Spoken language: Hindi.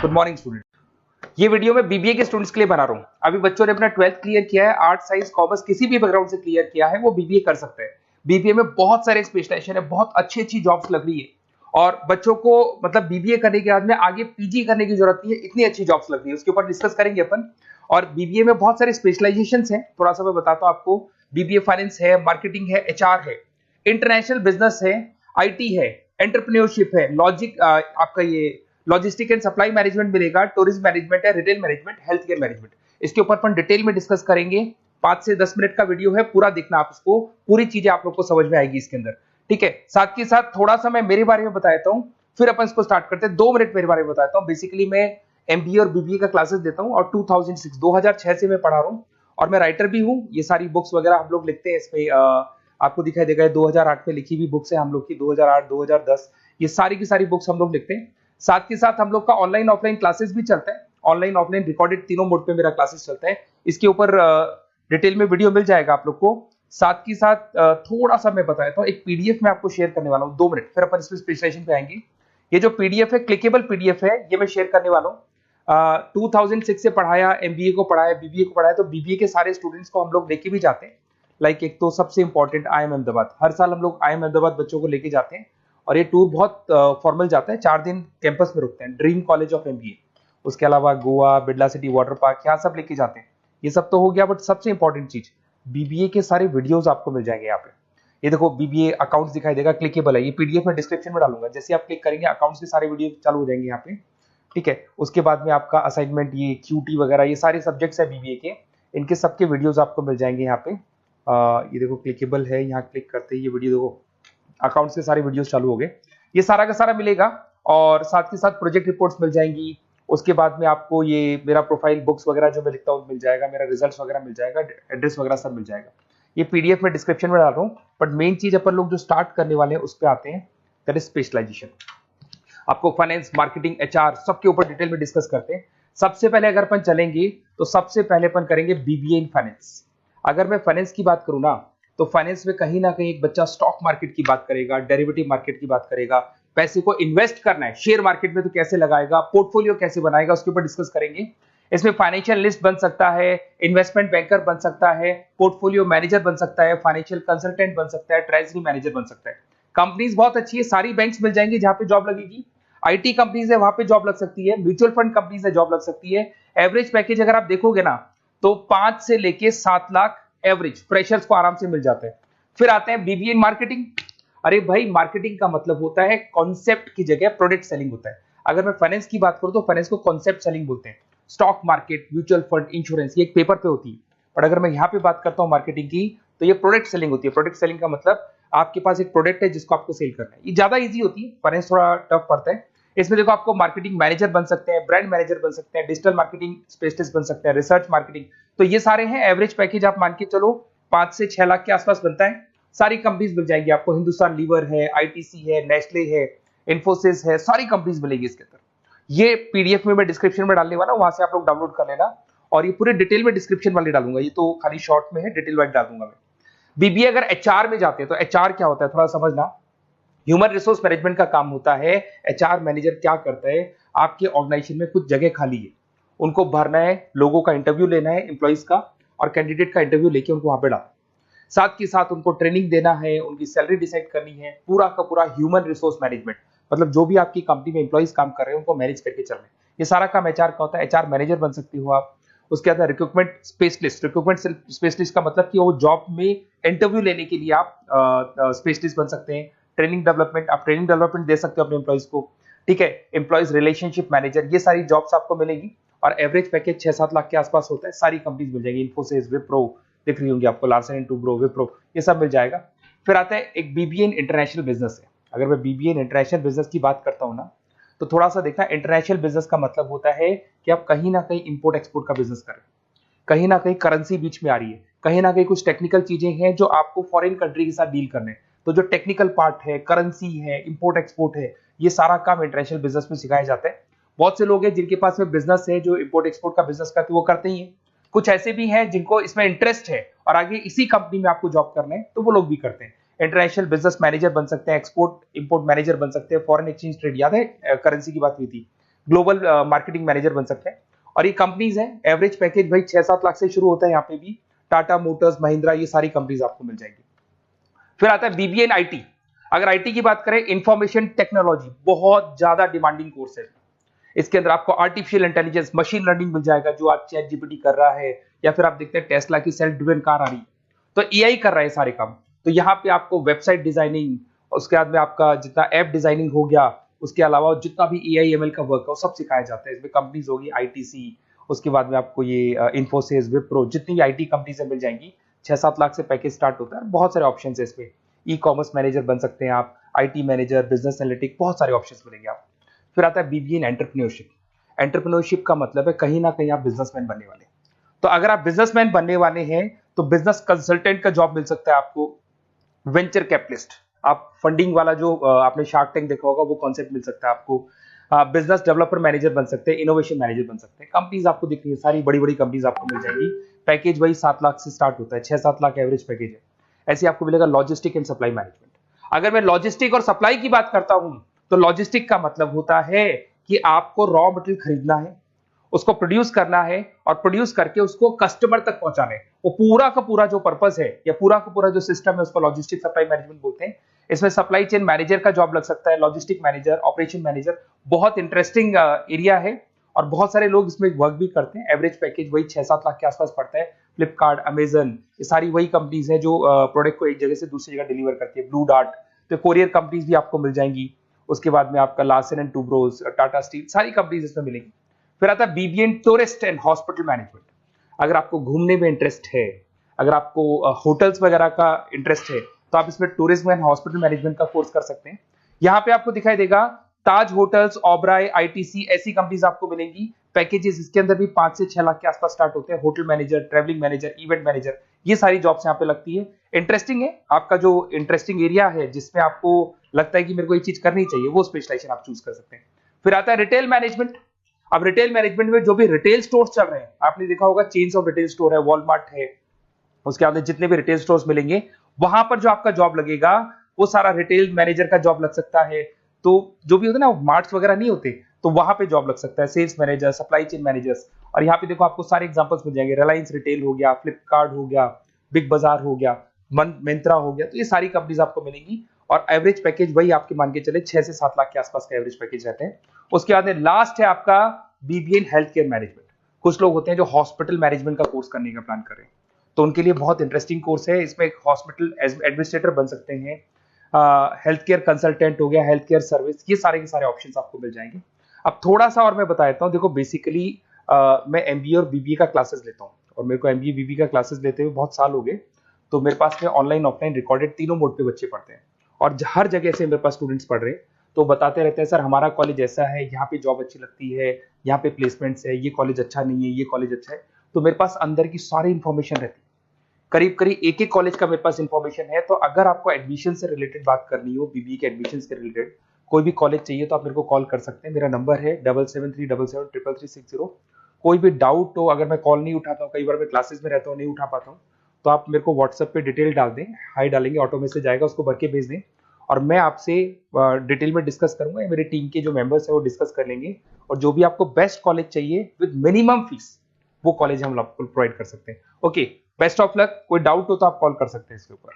Good morning student. ये वीडियो मैं बीबीए के स्टूडेंट्स के लिए बना रहा हूँ। अभी बच्चों ने अपना 12th क्लियर किया है, आर्ट साइंस कॉमर्स किसी भी बैकग्राउंड से क्लियर किया है, वो बीबीए कर सकते हैं। बीबीए में बहुत सारे स्पेशलाइजेशन है, बहुत अच्छी अच्छी जॉब्स लग रही है और बच्चों को मतलब बीबीए करने के बाद में आगे पीजी करने की जरूरत नहीं है, इतनी अच्छी जॉब्स लग रही है, उसके ऊपर डिस्कस करेंगे अपन। और बीबीए में बहुत सारे स्पेशलाइजेशन है, थोड़ा सा मैं बताता हूँ आपको। बीबीए फाइनेंस है, मार्केटिंग है, एचआर है, इंटरनेशनल बिजनेस है, आईटी है, एंटरप्रेन्योरशिप है, लॉजिक आपका ये लॉजिस्टिक एंड सप्लाई मैनेजमेंट मिलेगा, टूरिज्म मैनेजमेंट है, retail management, health care management. इसके ऊपर अपन डिटेल में डिस्कस करेंगे। 5 से 10 मिनट का वीडियो है, पूरा देखना आप इसको, पूरी चीजें आप लोग को समझ में आएगी इसके अंदर। ठीक है, साथ के साथ थोड़ा सा मैं मेरे बारे में बता देता हूँ, फिर अपन इसको स्टार्ट करते हैं। 2 मिनट मेरे बारे में बताता हूँ। बेसिकली मैं एमबीए और बीबीए का क्लासेस देता हूँ और 2006 से मैं पढ़ा रहा हूँ और मैं राइटर भी हूँ। ये सारी बुक्स वगैरह हम लोग लिखते हैं, इसमें आपको दिखाई देगा 2008 में लिखी हुई बुक्स है हम लोग की, 2008 2010 ये सारी की सारी बुक्स हम लोग लिखते हैं। साथ के साथ हम लोग का ऑनलाइन ऑफलाइन क्लासेस भी चलता है, ऑनलाइन ऑफलाइन रिकॉर्डेड तीनों मोड पे मेरा क्लासेस चलता है। इसके ऊपर डिटेल में वीडियो मिल जाएगा आप लोग को। साथ के साथ थोड़ा सा मैं बताता हूँ, एक पीडीएफ में आपको शेयर करने वाला हूँ, 2 मिनट, फिर अपन इसमें स्पेशलाइजेशन पे आएंगे। ये जो पीडीएफ है, क्लिकेबल पीडीएफ है, ये मैं शेयर करने वाला हूँ। 2006 से पढ़ाया, एमबीए को पढ़ाया, बीबीए को पढ़ाया, तो बीबीए के सारे स्टूडेंट्स को हम लोग लेके भी जाते हैं। लाइक एक तो सबसे इंपॉर्टेंट IIM अहमदाबाद, हर साल हम लोग IIM अहमदाबाद बच्चों को लेके जाते हैं और ये टूर बहुत फॉर्मल जाता है, 4 दिन कैंपस में रुकते हैं, ड्रीम कॉलेज ऑफ एमबीए। उसके अलावा Goa, Birla city water park, यहाँ सब लेके जाते हैं। ये सब तो हो गया, बट सबसे इंपॉर्टेंट चीज बीबीए के सारे वीडियोस आपको मिल जाएंगे यहाँ पे। ये देखो बीबीए अकाउंट्स दिखाई देगा, क्लिकेबल है, ये पीडीएफ में डिस्क्रिप्शन में डालूंगा। जैसे आप क्लिक करेंगे अकाउंट्स के सारे वीडियो चालू हो जाएंगे यहाँ पे। ठीक है, उसके बाद में आपका असाइनमेंट, ये क्यूटी वगैरह, ये सारे सब्जेक्ट्स है बीबीए के, इनके सबके वीडियोस आपको मिल जाएंगे यहाँ पे। ये देखो क्लिकेबल है, यहाँ क्लिक करते ही ये वीडियो देखो, अकाउंट्स के सारे वीडियोस चालू हो गए, ये सारा का सारा मिलेगा। और साथ के साथ प्रोजेक्ट रिपोर्ट्स मिल जाएंगी। उसके बाद में आपको ये मेरा प्रोफाइल बुक्स वगैरह जो मैं लिखता हूँ मिल जाएगा, मेरा रिजल्ट्स वगैरह मिल जाएगा, एड्रेस वगैरह सब मिल जाएगा। ये पीडीएफ में डिस्क्रिप्शन में डाल रहा हूँ। बट मेन चीज अपन लोग जो स्टार्ट करने वाले हैं उस पर आते हैं, दैट इज स्पेशलाइजेशन। आपको फाइनेंस, मार्केटिंग, एचआर सबके ऊपर डिटेल में डिस्कस करते हैं। सबसे पहले अगर अपन चलेंगे तो सबसे पहले अपन करेंगे बीबीए इन फाइनेंस। अगर मैं फाइनेंस की बात करूँ ना, तो फाइनेंस में कहीं ना कहीं एक बच्चा स्टॉक मार्केट की बात करेगा, डेरिवेटिव मार्केट की बात करेगा, पैसे को इन्वेस्ट करना है शेयर मार्केट में तो कैसे लगाएगा, पोर्टफोलियो कैसे बनाएगा, उसके ऊपर डिस्कस करेंगे। इसमें फाइनेंशियल लिस्ट बन सकता है, इन्वेस्टमेंट बैंकर बन सकता है, पोर्टफोलियो मैनेजर बन सकता है, फाइनेंशियल कंसल्टेंट बन सकता है, ट्रेजरी मैनेजर बन सकता है। कंपनीज बहुत अच्छी है, सारी बैंक्स मिल जाएंगी जहां पे जॉब लगेगी। आईटी कंपनीज है, वहां पे जॉब लग सकती है, म्यूचुअल फंड कंपनीज है, जॉब लग सकती है। एवरेज पैकेज अगर आप देखोगे ना, तो 5 से लेके 7 लाख एवरेज फ्रेशर्स को आराम से मिल जाता है। फिर आते हैं बीबीए इन मार्केटिंग। अरे भाई, मार्केटिंग का मतलब होता है कॉन्सेप्ट की जगह प्रोडक्ट सेलिंग होता है। अगर मैं फाइनेंस की बात करूं तो फाइनेंस को कॉन्सेप्ट सेलिंग बोलते हैं। Stock market, mutual fund, insurance, ये एक पेपर पे होती है। और अगर मैं यहाँ पे बात करता हूँ मार्केटिंग की, तो ये प्रोडक्ट सेलिंग होती है। प्रोडक्ट सेलिंग का मतलब आपके पास एक प्रोडक्ट है जिसको आपको सेल करना है। ये ज्यादा ईजी होती है, फाइनेंस थोड़ा टफ पड़ता है। इसमें देखो आपको मार्केटिंग मैनेजर बन सकते हैं, ब्रांड मैनेजर बन सकते हैं, डिजिटल मार्केटिंग स्पेशलिस्ट बन सकते हैं, रिसर्च मार्केटिंग, तो ये सारे हैं। एवरेज पैकेज आप मान के चलो 5 से 6 लाख के आसपास बनता है। सारी कंपनीज मिल जाएंगी आपको, हिंदुस्तान लीवर है, आईटीसी है, नेस्ले है, इन्फोसिस है, सारी कंपनीज मिलेगी इसके अंदर। ये पीडीएफ में मैं डिस्क्रिप्शन में डालने वाला हूं, वहां से आप लोग डाउनलोड कर लेना। और ये पूरे डिटेल में डिस्क्रिप्शन वाले डालूंगा, ये तो खाली शॉर्ट में है, डिटेल वाइज डाल दूंगा मैं। बीबीए अगर एचआर में जाते हैं तो एचआर क्या होता है थोड़ा समझना। ह्यूमन रिसोर्स मैनेजमेंट का काम होता है। एचआर मैनेजर क्या करता है, आपके ऑर्गेनाइजेशन में कुछ जगह खाली है, उनको भरना है, लोगों का इंटरव्यू लेना है, एम्प्लॉइज का, और कैंडिडेट का इंटरव्यू लेके उनको वहां पे डालना। साथ के साथ उनको ट्रेनिंग देना है, उनकी सैलरी डिसाइड करनी है, पूरा का पूरा ह्यूमन रिसोर्स मैनेजमेंट, मतलब जो भी आपकी कंपनी में एम्प्लॉइज काम कर रहे हैं उनको मैनेज करके चलना है। ये सारा काम एचआर का होता है। एचआर मैनेजर बन सकते हो आप। उसके बाद रिक्रूटमेंट स्पेशलिस्ट। रिक्रूटमेंट स्पेशलिस्ट का मतलब कि वो जॉब में इंटरव्यू लेने के लिए आप स्पेशलिस्ट बन सकते हैं। ट्रेनिंग डेवलपमेंट, आप ट्रेनिंग डेवलपमेंट दे सकते हो अपने एम्प्लॉइज को। ठीक है, एम्प्लॉइज रिलेशनशिप मैनेजर, ये सारी जॉब्स आपको मिलेगी। और एवरेज पैकेज 6-7 लाख के आसपास होता है। सारी कंपनीज मिल जाएगी, इन्फोसिस, विप्रो दिख रही होंगी आपको, लार्सन एंड टुब्रो, विप्रो, ये सब मिल जाएगा। फिर आता है एक बीबीए इन इंटरनेशनल बिजनेस है। अगर मैं बीबीए इन इंटरनेशनल बिजनेस की बात करता हूँ ना, तो थोड़ा सा देखना, इंटरनेशनल बिजनेस का मतलब होता है कि आप कहीं ना कहीं इंपोर्ट एक्सपोर्ट का बिजनेस कर रहे हैं, कहीं ना कहीं करेंसी बीच में आ रही है, कहीं ना कहीं कुछ टेक्निकल चीजें हैं जो आपको फॉरेन कंट्री के साथ डील करने हैं। तो जो टेक्निकल पार्ट है, करेंसी है, इंपोर्ट एक्सपोर्ट है, ये सारा काम इंटरनेशनल बिजनेस में सिखाया जाता है। बहुत से लोग हैं जिनके पास में बिजनेस है जो इंपोर्ट एक्सपोर्ट का बिजनेस करते, वो करते ही है। कुछ ऐसे भी हैं जिनको इसमें इंटरेस्ट है और आगे इसी कंपनी में आपको जॉब करना है, तो वो लोग भी करते हैं। इंटरनेशनल बिजनेस मैनेजर बन सकते हैं, एक्सपोर्ट इंपोर्ट मैनेजर बन सकते हैं, फॉरेन एक्सचेंज ट्रेड, याद है करेंसी की बात हुई थी, ग्लोबल मार्केटिंग मैनेजर बन सकते हैं। और ये कंपनीज है, एवरेज पैकेज भाई 6-7 लाख से शुरू होता है यहाँ पे भी। टाटा मोटर्स, महिंद्रा, ये सारी कंपनीज आपको मिल जाएगी। फिर आता है बीबीए इन आईटी। अगर आईटी की बात करें, इंफॉर्मेशन टेक्नोलॉजी बहुत ज्यादा डिमांडिंग कोर्स है। इसके अंदर आपको आर्टिफिशियल इंटेलिजेंस, मशीन लर्निंग मिल जाएगा, जो आज चैट जीपीटी कर रहा है, या फिर आप देखते हैं टेस्ला की सेल्फ ड्रिवन कार आ रही है, तो एआई कर रहा है सारे काम। तो यहाँ पे आपको वेबसाइट डिजाइनिंग, उसके बाद में आपका जितना ऐप डिजाइनिंग हो गया, उसके अलावा जितना भी एआई एमएल का वर्क है वो सब सिखाया जाता है। इसमें कंपनीज होगी आईटीसी, उसके बाद में आपको ये इन्फोसिस, विप्रो, जितनी भी आईटी कंपनीज मिल जाएंगी। 6-7 लाख से पैकेज स्टार्ट होता है। बहुत सारे ऑप्शन है इसमें। ई कॉमर्स मैनेजर बन सकते हैं आप, आईटी मैनेजर, बिजनेस एनालिटिक, बहुत सारे ऑप्शन मिलेंगे आप। फिर आता है बीबीए इन एंटरप्रेन्योरशिप। एंटरप्रेन्योरशिप का मतलब है कहीं ना कहीं आप बिजनेसमैन बनने वाले। तो अगर आप बिजनेसमैन बनने वाले हैं तो बिजनेस कंसल्टेंट का जॉब मिल सकता है आपको। वेंचर कैपिटलिस्ट, आप फंडिंग वाला जो आपने शार्क टैंक देखा होगा वो कॉन्सेप्ट मिल सकता है आपको। बिजनेस डेवलपर मैनेजर बन सकते हैं, इनोवेशन मैनेजर बन सकते हैं। कंपनीज आपको दिख रही है, सारी बड़ी बड़ी कंपनीज आपको मिल जाएंगी। पैकेज वही 7 लाख से स्टार्ट होता है, 6-7 लाख एवरेज पैकेज है। ऐसे आपको मिलेगा लॉजिस्टिक एंड सप्लाई मैनेजमेंट। अगर मैं लॉजिस्टिक और सप्लाई की बात करता हूं तो लॉजिस्टिक का मतलब होता है कि आपको रॉ मटेरियल खरीदना है, उसको प्रोड्यूस करना है, और प्रोड्यूस करके उसको कस्टमर तक पहुंचाना है। वो पूरा का पूरा जो पर्पस है या पूरा का पूरा जो सिस्टम है उसको लॉजिस्टिक सप्लाई मैनेजमेंट बोलते हैं। इसमें सप्लाई चेन मैनेजर का जॉब लग सकता है, लॉजिस्टिक मैनेजर, ऑपरेशन मैनेजर। बहुत इंटरेस्टिंग एरिया है और बहुत सारे लोग इसमें वर्क भी करते हैं। एवरेज पैकेज वही 6-7 लाख के आसपास पड़ता है। फ्लिपकार्ट, अमेजन, ये सारी वही कंपनीज है जो प्रोडक्ट को एक जगह से दूसरी जगह डिलीवर करती है। ब्लू डार्ट, तो कोरियर कंपनीज भी आपको मिल जाएंगी। उसके बाद में आपका Larsen and Toubro, Tata steel, सारी कंपनीज इसमें मिलेंगी। फिर आता है BBA in tourist and hospital management. अगर आपको घूमने में इंटरेस्ट है, अगर आपको होटल्स वगैरह का इंटरेस्ट है, तो आप इसमें टूरिज्म एंड हॉस्पिटल मैनेजमेंट का कोर्स कर सकते हैं। यहाँ पे आपको दिखाई देगा ताज होटल्स, ओबराय, आईटीसी, ऐसी कंपनीज आपको मिलेंगी। पैकेजेस इसके अंदर भी 5 से 6 लाख के आसपास स्टार्ट होते हैं। Hotel manager, travelling manager, event manager, ये सारी जॉब्स यहाँ पे लगती है। इंटरेस्टिंग है, आपका जो इंटरेस्टिंग एरिया है जिसमें आपको लगता है कि मेरे को ये चीज करनी चाहिए, वो स्पेशलाइजेशन आप चूज कर सकते हैं। फिर आता है रिटेल मैनेजमेंट। अब रिटेल मैनेजमेंट में जो भी रिटेल स्टोर्स चल रहे हैं, आपने देखा होगा चेन्स ऑफ रिटेल स्टोर है, वॉलमार्ट है, उसके बाद जितने भी रिटेल स्टोर्स मिलेंगे वहां पर जो आपका जॉब लगेगा वो सारा रिटेल मैनेजर का जॉब लग सकता है। तो जो भी होता है ना, मार्ट्स वगैरह नहीं होते, तो वहां पे जॉब लग सकता है, sales manager, supply chain managers. और यहाँ पे देखो आपको सारे एग्जांपल्स मिल जाएंगे। रिलायंस रिटेल हो गया, फ्लिपकार्ट हो गया, बिग बाजार हो गया, मिंत्रा हो गया, तो ये सारी कंपनीज आपको मिलेंगी। और एवरेज पैकेज वही आपके मान के चले 6 से 7 लाख के आसपास का एवरेज पैकेज रहते हैं। उसके बाद लास्ट है आपका BBA in health care management. कुछ लोग होते हैं जो हॉस्पिटल मैनेजमेंट का कोर्स करने का प्लान कर रहे हैं, तो उनके लिए बहुत इंटरेस्टिंग कोर्स है। इसमें एक हॉस्पिटल एडमिनिस्ट्रेटर बन सकते हैं, हेल्थ केयर कंसल्टेंट हो गया, हेल्थ केयर सर्विस, ये सारे के सारे ऑप्शंस आपको मिल जाएंगे। अब थोड़ा सा और मैं बता देता हूँ। देखो बेसिकली मैं एमबीए और बीबीए का क्लासेस लेता हूँ, और मेरे को एमबीए बीबीए का क्लासेस लेते हुए बहुत साल हो गए। तो मेरे पास में ऑनलाइन ऑफलाइन रिकॉर्डेड तीनों मोड पे बच्चे पढ़ते हैं, और हर जगह से मेरे पास स्टूडेंट्स पढ़ रहे हैं। तो बताते रहते हैं सर हमारा कॉलेज ऐसा है, यहाँ पे जॉब अच्छी लगती है, यहाँ पे प्लेसमेंट्स है, ये कॉलेज अच्छा नहीं है, ये कॉलेज अच्छा है। तो मेरे पास अंदर की सारी इंफॉर्मेशन रहती है, करीब करीब एक एक कॉलेज का मेरे पास इंफॉर्मेशन है। तो अगर आपको एडमिशन से रिलेटेड बात करनी हो, बीबीए के एडमिशन से रिलेटेड कोई भी कॉलेज चाहिए, तो आप मेरे को कॉल कर सकते हैं। मेरा नंबर है 7737733360। कोई भी डाउट हो, अगर मैं कॉल नहीं उठाता हूँ, कई बार मैं क्लासेस में रहता हूँ, नहीं उठा पाता हूँ, तो आप मेरे को व्हाट्सएप पे डिटेल डाल दें, हाई डालेंगे, ऑटो मैसेज आएगा, उसको भर के भेज दें, और मैं आपसे डिटेल में डिस्कस करूंगा। मेरे टीम के जो मेंबर्स हैं वो डिस्कस कर लेंगे, और जो भी आपको बेस्ट कॉलेज चाहिए विद मिनिमम फीस, वो कॉलेज हम आपको प्रोवाइड कर सकते हैं। Okay, best of luck. कोई डाउट हो तो आप कॉल कर सकते हैं इसके ऊपर।